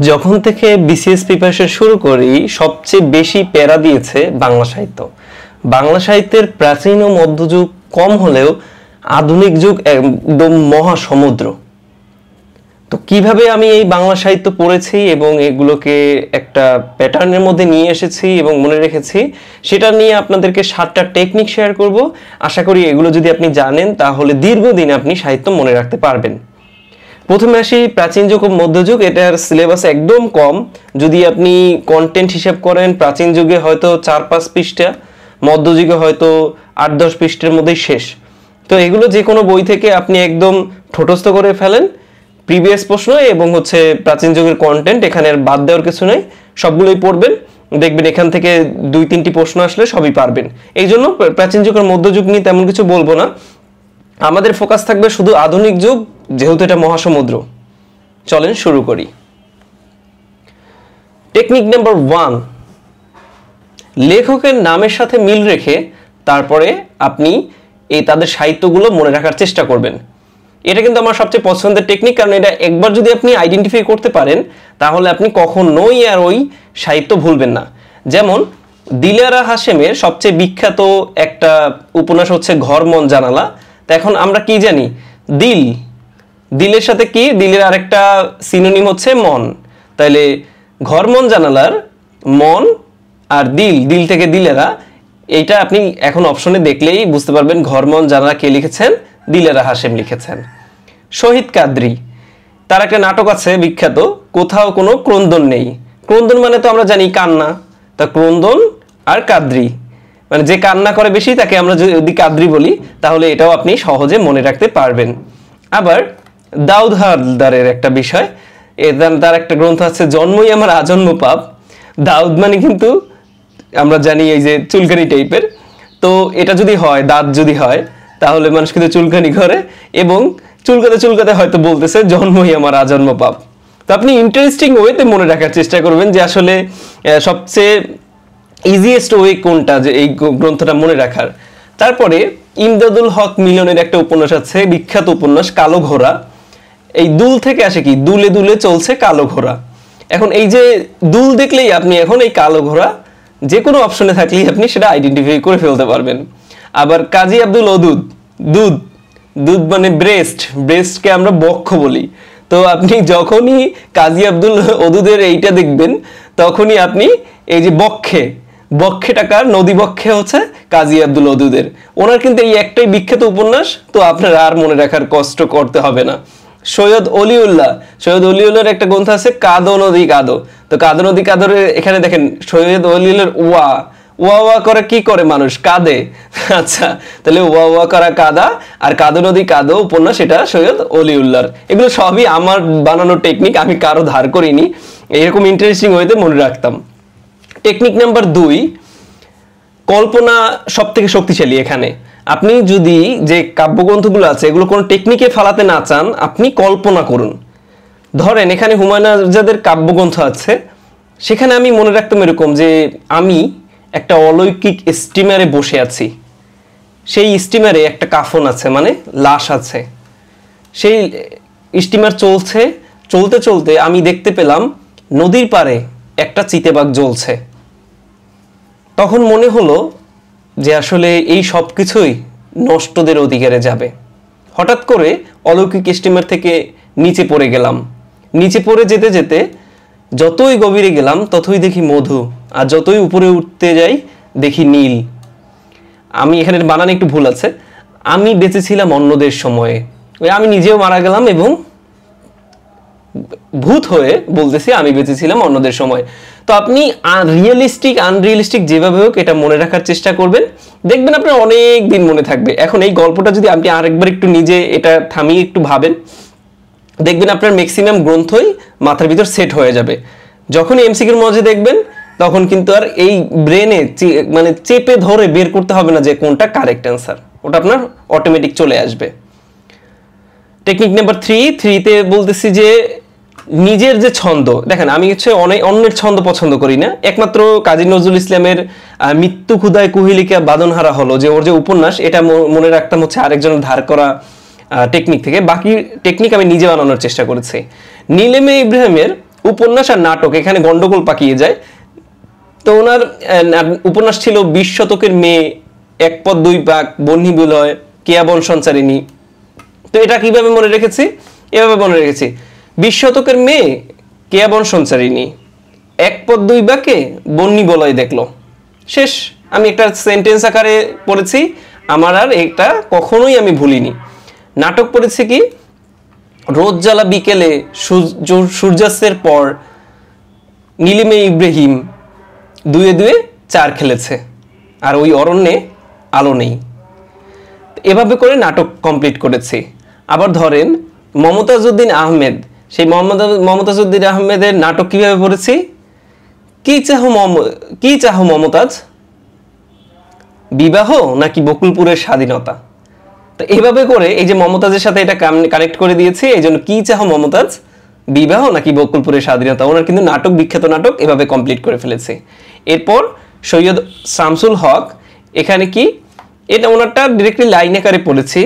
যখন থেকে BCS preparation শুরু করি সবচেয়ে বেশি প্যারা দিয়েছে বাংলা সাহিত্য। বাংলা সাহিত্যের প্রাচীন ও মধ্যযুগ কম হলেও আধুনিক যুগ একদম মহাসমুদ্র। তো কিভাবে আমি এই বাংলা সাহিত্য পড়েছি এবং এগুলোকে একটা প্যাটার্নের মধ্যে নিয়ে এসেছি এবং মনে রেখেছি, সেটা নিয়ে আপনাদেরকে 7টা টেকনিক শেয়ার করব। আশা করি এগুলো যদি আপনি জানেন তাহলে দীর্ঘদিন আপনি সাহিত্য মনে রাখতে পারবেন। প্রথমে আসি প্রাচীন যুগ ও মধ্যযুগ। এটার সিলেবাস একদম কম। যদি আপনি কন্টেন্ট হিসাব করেন, প্রাচীন যুগে হয়তো 4-5 পৃষ্ঠা, মধ্যযুগে হয়তো 8-10 পৃষ্ঠার মধ্যেই শেষ। তো এগুলো যে কোনো বই থেকে আপনি একদম ঠোঁটস্থ করে ফেলেন, প্রিভিয়াস প্রশ্ন এবং প্রাচীন যুগের কন্টেন্ট, এখানে আর বাদ দেওয়ার কিছু নেই, সবগুলোই পড়বেন। দেখবেন এখান থেকে 2-3টি প্রশ্ন আসলে সবই পারবেন। এই জন্য প্রাচীন যুগ আর মধ্যযুগ নিয়ে তেমন কিছু বলবো না, আমাদের ফোকাস থাকবে শুধু আধুনিক যুগ, যেহেতু এটা মহাসমুদ্র। চলেন শুরু করি। টেকনিক নাম্বার 1, লেখকের নামের সাথে মিল রেখে তারপরে আপনি তাদের সাহিত্যগুলো মনে রাখার চেষ্টা করবেন। এটা কিন্তু আমার সবচেয়ে পছন্দের টেকনিক, কারণ এটা একবার যদি আপনি আইডেন্টিফাই করতে পারেন তাহলে আপনি কখনোই আর ওই সাহিত্য ভুলবেন না। যেমন দিলেরা হাশেমের সবচেয়ে বিখ্যাত একটা উপন্যাস হচ্ছে ঘর মন জানালা। তো এখন আমরা কি জানি, দিল, দিলের সাথে কি, দিলের আরেকটা সিনোনিম হচ্ছে মন। তাইলে ঘর মন জানালার মন আর দিল, দিল থেকে দিলেরা, এইটা আপনি এখন অপশনে দেখলেই বুঝতে পারবেন ঘর মন জানালা কে লিখেছেন, দিলেরা হাশেম লিখেছেন। শহীদ কাদরী, তার একটা নাটক আছে বিখ্যাত, কোথাও কোনো ক্রন্দন নেই। ক্রন্দন মানে তো আমরা জানি কান্না, তা ক্রন্দন আর কাদরী মানে যে কান্না করে বেশি তাকে আমরা যদি কাদরী বলি তাহলে এটাও আপনি সহজে মনে রাখতে পারবেন। আবার দাউদ হালদারের একটা বিষয়, তার একটা গ্রন্থ আছে জন্মই আমার আজন্ম পাপ। দাউদ মানে কিন্তু আমরা জানি এই যে চুলকানি টাইপের, তো এটা যদি হয়, দাঁত যদি হয় তাহলে মানুষ কিন্তু চুলকানি করে এবং চুলকাতে চুলকাতে হয়তো বলতেছে জন্মই আমার আজন্ম পাপ। তো আপনি ইন্টারেস্টিং ওয়েতে মনে রাখার চেষ্টা করবেন যে আসলে সবচেয়ে ইজিয়েস্ট ওয়ে কোনটা যে এই গ্রন্থটা মনে রাখার। তারপরে ইমদাদুল হক মিলনের একটা উপন্যাস আছে, বিখ্যাত উপন্যাস কালো ঘোড়া। এই দুল থেকে আসে কি, দুলে দুলে চলছে কালো ঘোড়া। এখন এই যে দুল দেখলেই আপনি এখন এই কালো ঘোড়া যে কোনো অপশনে থাকলেই আপনি সেটা আইডেন্টিফাই করে ফেলতে পারবেন। আবার কাজী আব্দুল ওদুদ, দুধ, দুধ মানে ব্রেস্ট, ব্রেস্টকে আমরা বক্ষ বলি। তো আপনি যখনই কাজী আব্দুল ওদুদের এইটা দেখবেন তখনই আপনি এই যে বক্ষে, বক্ষে টাকার নদী বক্ষে হচ্ছে কাজী আব্দুল ওদুদের। ওনার কিন্তু এই একটাই বিখ্যাত উপন্যাস, তো আপনার আর মনে রাখার কষ্ট করতে হবে না। সৈয়দ অলিউল্লাহ, সৈয়দ অলিউল্লাহর একটা গ্রন্থ আছে কাদো নদী কাদো। তো কাদো নদী কাদোর এখানে দেখেন সৈয়দ অলিউল্লাহর ওয়া ওয়া ওয়া করে কি করে মানুষ, কাঁদে। আচ্ছা, তাহলে ওয়া ওয়া করা কাদা আর কাদো নদী কাদো উপন্যাস, এটা সৈয়দ অলিউল্লাহর। এগুলো সবই আমার বানানো টেকনিক, আমি কারো ধার করিনি, এরকম ইন্টারেস্টিং ওয়েতে মনে রাখতাম। টেকনিক নাম্বার 2, কল্পনা সব থেকে শক্তিশালী। এখানে আপনি যদি যে কাব্যগ্রন্থগুলো আছে এগুলো কোনো টেকনিকে ফালাতে না চান, আপনি কল্পনা করুন। ধরেন এখানে হুমায়ুন আজাদের কাব্যগ্রন্থ আছে, সেখানে আমি মনে রাখতাম এরকম যে আমি একটা অলৌকিক স্টিমারে বসে আছি, সেই স্টিমারে একটা কাফন আছে মানে লাশ আছে, সেই স্টিমার চলছে, চলতে চলতে আমি দেখতে পেলাম নদীর পাড়ে একটা চিতাবাঘ জ্বলছে। তখন মনে হলো যে আসলে এই সব কিছুই নষ্টদের অধিকারে যাবে। হঠাৎ করে অলৌকিক স্টিমার থেকে নিচে পড়ে গেলাম। নিচে পড়ে যেতে যেতে যতই গভীরে গেলাম ততই দেখি মধু, আর যতই উপরে উঠতে যাই দেখি নীল। আমি এখানে বানানে একটু ভুল আছে, আমি বেঁচেছিলাম অন্যদের সময়ে। ওই আমি নিজেও মারা গেলাম এবং ভূত হয়ে বলতেছি আমি বেঁচেছিলাম অন্যদের সময়। তো আপনি রিয়েলিস্টিক আনরিয়েলিস্টিক যেভাবে হোক এটা মনে রাখার চেষ্টা করবেন, দেখবেন আপনার অনেক দিন মনে থাকবে। এখন এই গল্পটা যদি আপনি আরেকবার একটু নিজে এটা থামিয়ে একটু ভাবেন, দেখবেন আপনার ম্যাক্সিমাম গ্রন্থই মাথার ভিতর সেট হয়ে যাবে। যখন এমসিকিউর মধ্যে দেখবেন তখন কিন্তু আর এই ব্রেনে মানে চেপে ধরে বের করতে হবে না যে কোনটা কারেক্ট অ্যান্সার, ওটা আপনার অটোমেটিক চলে আসবে। টেকনিক নাম্বার 3তে বলতেছি যে নিজের যে ছন্দ, দেখেন আমি অনেক অন্যের ছন্দ পছন্দ করি না, একমাত্র কাজী নজরুল ইসলামের মৃত্যু ক্ষুধায় কুহিলিকা বাদনহারা হলো যে ওর যে উপন্যাস, এটা মনে রাখতাম হচ্ছে আরেকজনের ধার করা টেকনিক থেকে। বাকি টেকনিক আমি নিজে বানানোর চেষ্টা করেছি। নীলেমে ইব্রাহিমের উপন্যাস আর নাটক এখানে গন্ডগোল পাকিয়ে যায়। তো ওনার উপন্যাস ছিল 20 শতকের মেয়ে, এক পদ দুই পাক, বহ্নি বিলয়, কেয়া বন সঞ্চারিণী। তো এটা কিভাবে মনে রেখেছি? এভাবে মনে রেখেছি, 20 শতকের মেয়ে, কেয়া বন সঞ্চারিণী, এক পদ দুই বাকে বহ্নি বলয় দেখলো। শেষ। আমি একটা সেন্টেন্স আকারে পড়েছি, আমার আর এটা কখনোই আমি ভুলিনি। নাটক পড়েছি কি, রোদ জ্বালা বিকেলে সূর্যাস্তের পর নীলিমে ইব্রাহিম দুয়ে দুয়ে চার খেলেছে, আর ওই অরণ্যে আলো নেই। এভাবে করে নাটক কমপ্লিট করেছি। আবার ধরেন মমতাজউদ্দিন আহমেদ, সেই মমতাজউদ্দিন আহমেদের নাটক কিভাবে পড়েছি, কি চাহো মমতাজ, বিবাহ নাকি বকুলপুরের স্বাধীনতা। তো এভাবে করে এই যে মমতাজের সাথে এটা কানেক্ট করে দিয়েছি, এই জন্য কি চাহো মমতাজ, বিবাহ নাকি বকুলপুরের স্বাধীনতা। ওনার কিন্তু নাটক, বিখ্যাত নাটক এভাবে কমপ্লিট করে ফেলেছে। এরপর সৈয়দ শামসুল হক, এখানে কি, এটা ওনারটা ডিরেক্টলি লাইন আকারে পড়েছি,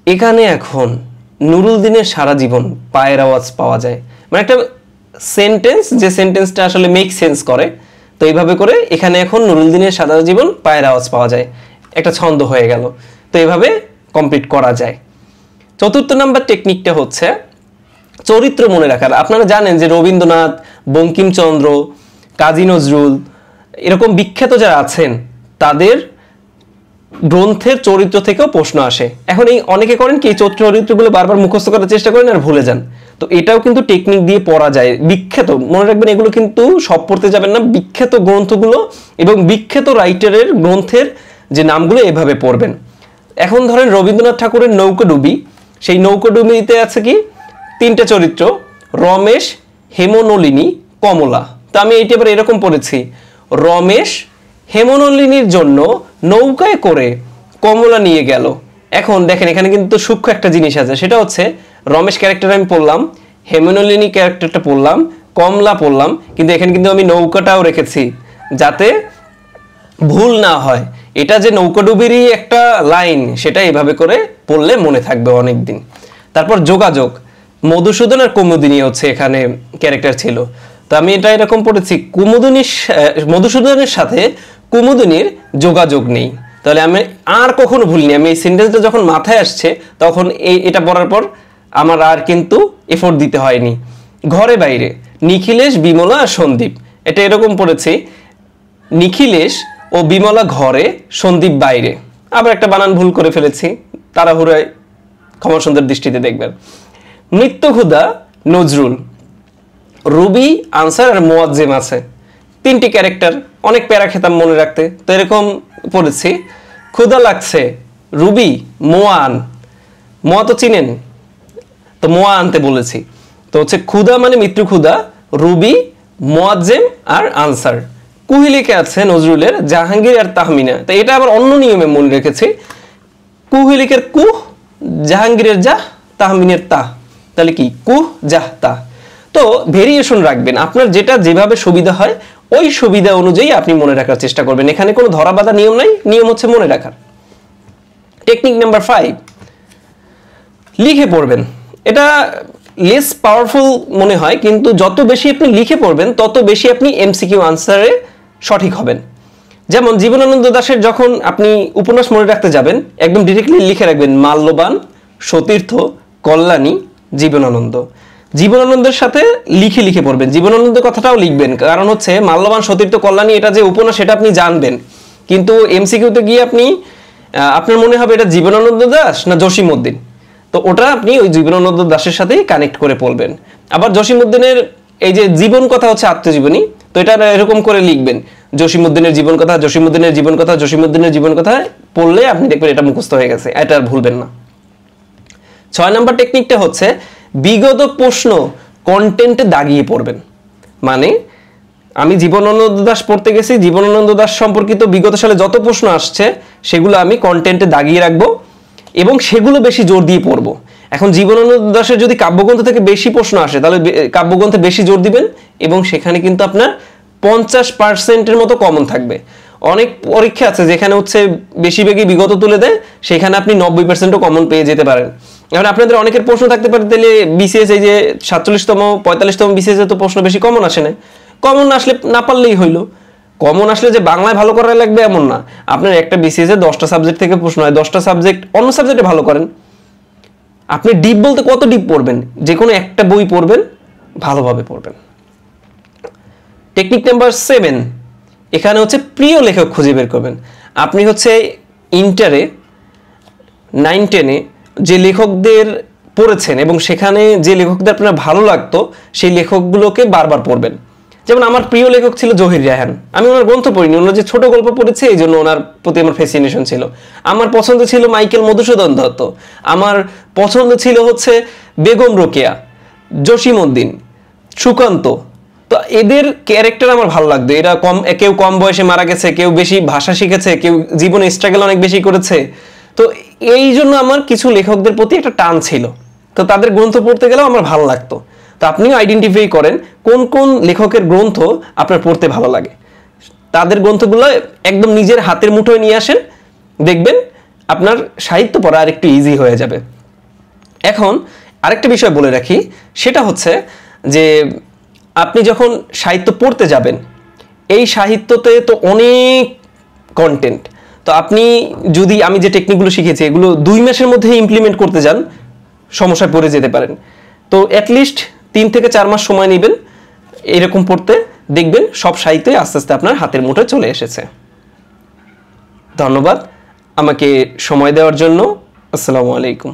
এখানে এখন নুরুল দিনের সারা জীবন পায়ের আওয়াজ পাওয়া যায়। মানে একটা সেন্টেন্স, যে সেন্টেন্সটা আসলে মেক সেন্স করে। তো এইভাবে করে এখানে এখন নুরুল দিনের সারা জীবন পায়ের আওয়াজ পাওয়া যায়, একটা ছন্দ হয়ে গেল। তো এইভাবে কমপ্লিট করা যায়। চতুর্থ নাম্বার টেকনিকটা হচ্ছে চরিত্র মনে রাখার। আপনারা জানেন যে রবীন্দ্রনাথ, বঙ্কিমচন্দ্র, কাজী নজরুল এরকম বিখ্যাত যারা আছেন তাদের গ্রন্থের চরিত্র থেকেও প্রশ্ন আসে। এখন এই অনেকে করেন কি, চরিত্রগুলো বারবার মুখস্থ করার চেষ্টা করেন আর ভুলে যান। তো এটাও কিন্তু টেকনিক দিয়ে পড়া যায়। বিখ্যাত মনে রাখবেন, এগুলো কিন্তু সব পড়তে যাবেন না, বিখ্যাত গ্রন্থগুলো এবং বিখ্যাত রাইটারের গ্রন্থের যে নামগুলো এভাবে পড়বেন। এখন ধরেন রবীন্দ্রনাথ ঠাকুরের নৌকাডুবি, সেই নৌকাডুবিতে আছে কি, তিনটা চরিত্র, রমেশ, হেমনলিনী, কমলা। তো আমি এইটা এবার এরকম পড়েছি, রমেশ হেমনলিনীর জন্য নৌকায় করে কমলা নিয়ে গেল। এখন দেখেন এখানে কিন্তু সূক্ষ্ম একটা জিনিস আছে, সেটা হচ্ছে রমেশ ক্যারেক্টার আমি পড়লাম, হেমনলিনী ক্যারেক্টারটা পড়লাম, কমলা পড়লাম, কিন্তু এখানে কিন্তু আমি নৌকাটাও রেখেছি যাতে ভুল না হয়। এটা যে নৌকাডুবিরই একটা লাইন, সেটা এভাবে করে পড়লে মনে থাকবে অনেক দিন। তারপর যোগাযোগ, মধুসূদন আর কুমুদিনী হচ্ছে এখানে ক্যারেক্টার ছিল। তো আমি এটা এরকম পড়েছি, মধুসূদনের সাথে কুমুদিনীর যোগাযোগ নেই। তাহলে আমি আর কখনো ভুলিনি, আমি এই সেন্টেন্সটা যখন মাথায় আসছে তখন এটা পড়ার পর আমার আর কিন্তু এফোর্ট দিতে হয়নি। ঘরে বাইরে, নিখিলেশ, বিমলা আর সন্দীপ, এটা এরকম পড়েছি, নিখিলেশ ও বিমলা ঘরে, সন্দীপ বাইরে। আবার একটা বানান ভুল করে ফেলেছি, তাড়াহুড়ায় ক্ষমা সুন্দর দৃষ্টিতে দেখবেন। মৃত্যুক্ষুধা, নজরুল, রুবি, আনসার আর মোয়াজ্জেম আছে, তিনটি ক্যারেক্টার, অনেক প্যারা খেতাম মনে রাখতে। তো এরকম পড়েছি, ক্ষুধা লাগছে, রুবি, মোয়ান, মোয়া তো চিনেন, তো মোয়া আনতে বলেছি। তো হচ্ছে ক্ষুধা মানে মৃত্যুক্ষুধা, রুবি, মোয়াজ্জেম আর আনসার। কুহিলিকে আছে নজরুলের জাহাঙ্গীর আর তাহমিনা। তো এটা আবার অন্য নিয়মে মনে রেখেছি, কুহিলিকের কুহ, জাহাঙ্গীরের জাহ, তাহমিনের তাহ। তাহলে কি, কুহ জাহ তাহ। তো ভেরিয়েশন রাখবেন, আপনার যেটা যেভাবে সুবিধা হয় ওই সুবিধা অনুযায়ী আপনি মনে রাখার চেষ্টা করবেন। এখানে কোনো ধরাবাঁধা নিয়ম নাই, নিয়ম হচ্ছে মনে রাখার। টেকনিক নাম্বার 5, লিখে পড়বেন। এটা লেস পাওয়ারফুল মনে হয়, কিন্তু যত বেশি আপনি লিখে পড়বেন তত বেশি আপনি এমসিকিউ আনসারে সঠিক হবেন। যেমন জীবনানন্দ দাশের যখন আপনি উপন্যাস মনে রাখতে যাবেন, একদম ডিরেক্টলি লিখে রাখবেন মাল্যবান, সতীর্থ, কল্যাণী, জীবনানন্দ। জীবনানন্দের সাথে লিখে লিখে পড়বেন, জীবনানন্দের কথাটাও লিখবেন, কারণ হচ্ছে মাল্যবান, সতীর্থ, কল্যাণী এটা যে উপন্যাস সেটা আপনি জানবেন, কিন্তু এমসিকিউতে গিয়ে আপনার মনে হবে এটা জীবনানন্দ দাশ না জসীমউদ্দিন। তো ওটা আপনি ওই জীবনানন্দ দাশের সাথেই কানেক্ট করে পড়বেন। আবার জসীমউদ্দিনের এই যে জীবন কথা হচ্ছে আত্মজীবনী, তো এটা এরকম করে লিখবেন, জসীমউদ্দিনের জীবন কথা, জসীমউদ্দিনের জীবন কথা, জসীমউদ্দিনের জীবন কথা পড়লে আপনি দেখবেন এটা মুখস্থ হয়ে গেছে, এটা আর ভুলবেন না। 6 নম্বর টেকনিকটা হচ্ছে বিগত প্রশ্ন কন্টেন্টে দাগিয়ে পড়বেন। মানে আমি জীবনানন্দ দাশ পড়তে গেছি, জীবনানন্দ দাশ সম্পর্কিত বিগত সালে যত প্রশ্ন আসছে সেগুলো আমি কন্টেন্টে দাগিয়ে রাখবো এবং সেগুলো বেশি জোর দিয়ে পড়বো। এখন জীবনানন্দ দাশের যদি কাব্যগ্রন্থ থেকে বেশি প্রশ্ন আসে তাহলে কাব্যগ্রন্থে বেশি জোর দিবেন এবং সেখানে কিন্তু আপনার 50% মতো কমন থাকবে। অনেক পরীক্ষা আছে যেখানে হচ্ছে বেশিরভাগই বিগত তুলে দেয়, সেখানে আপনি 90%ও কমন পেয়ে যেতে পারেন। এখন আপনাদের অনেকের প্রশ্ন থাকতে পারে, তাহলে বিসিএস এই যে 47তম 45তম বিসিএস এ তো প্রশ্ন বেশি কমন আসে না, কমন আসলে না পারলেই হইলো। কমন আসলে যে বাংলায় ভালো করা লাগবে এমন না, আপনার একটা বিসিএস এ 10টা সাবজেক্ট থেকে প্রশ্ন হয়, 10টা সাবজেক্ট অন্য সাবজেক্টে ভালো করেন। আপনি ডিপ বলতে কত ডিপ পড়বেন, যে কোনো একটা বই পড়বেন, ভালোভাবে পড়বেন। টেকনিক নাম্বার 7, এখানে হচ্ছে প্রিয় লেখক খুঁজে বের করবেন। আপনি হচ্ছে ইন্টারে 9-10-এ যে লেখকদের পড়েছেন এবং সেখানে যে লেখকদের আপনার ভালো লাগতো সেই লেখকগুলোকে বারবার পড়বেন। যেমন আমার প্রিয় লেখক ছিল জহির রায়হান, আমি ওনার গ্রন্থ পড়িনি, ওনার যে ছোট গল্প পড়েছে এই জন্য ওনার প্রতি আমার ফ্যাসিনেশন ছিল। আমার পছন্দ ছিল মাইকেল মধুসূদন দত্ত, আমার পছন্দ ছিল হচ্ছে বেগম রোকেয়া, জসিমউদ্দিন, সুকান্ত। তো এদের ক্যারেক্টার আমার ভালো লাগতো, এরা কেউ কম বয়সে মারা গেছে, কেউ বেশি ভাষা শিখেছে, কেউ জীবনে স্ট্রাগল অনেক বেশি করেছে। তো এই জন্য আমার কিছু লেখকদের প্রতি একটা টান ছিল, তো তাদের গ্রন্থ পড়তে গেলেও আমার ভালো লাগতো। তো আপনিও আইডেন্টিফাই করেন কোন কোন লেখকের গ্রন্থ আপনার পড়তে ভালো লাগে, তাদের গ্রন্থগুলো একদম নিজের হাতের মুঠোয় নিয়ে আসেন, দেখবেন আপনার সাহিত্য পড়া আরেকটু ইজি হয়ে যাবে। এখন আরেকটা বিষয় বলে রাখি, সেটা হচ্ছে যে আপনি যখন সাহিত্য পড়তে যাবেন, এই সাহিত্যতে তো অনেক কন্টেন্ট, তো আপনি যদি আমি যে টেকনিকগুলো শিখেছি এগুলো 2 মাসের মধ্যে ইমপ্লিমেন্ট করতে যান, সমস্যায় পড়ে যেতে পারেন। তো অ্যাটলিস্ট 3 থেকে 4 মাস সময় নেবেন এরকম পড়তে, দেখবেন সব সাহিত্যই আস্তে আস্তে আপনার হাতের মুঠোয় চলে এসেছে। ধন্যবাদ আমাকে সময় দেওয়ার জন্য। আসসালামু আলাইকুম।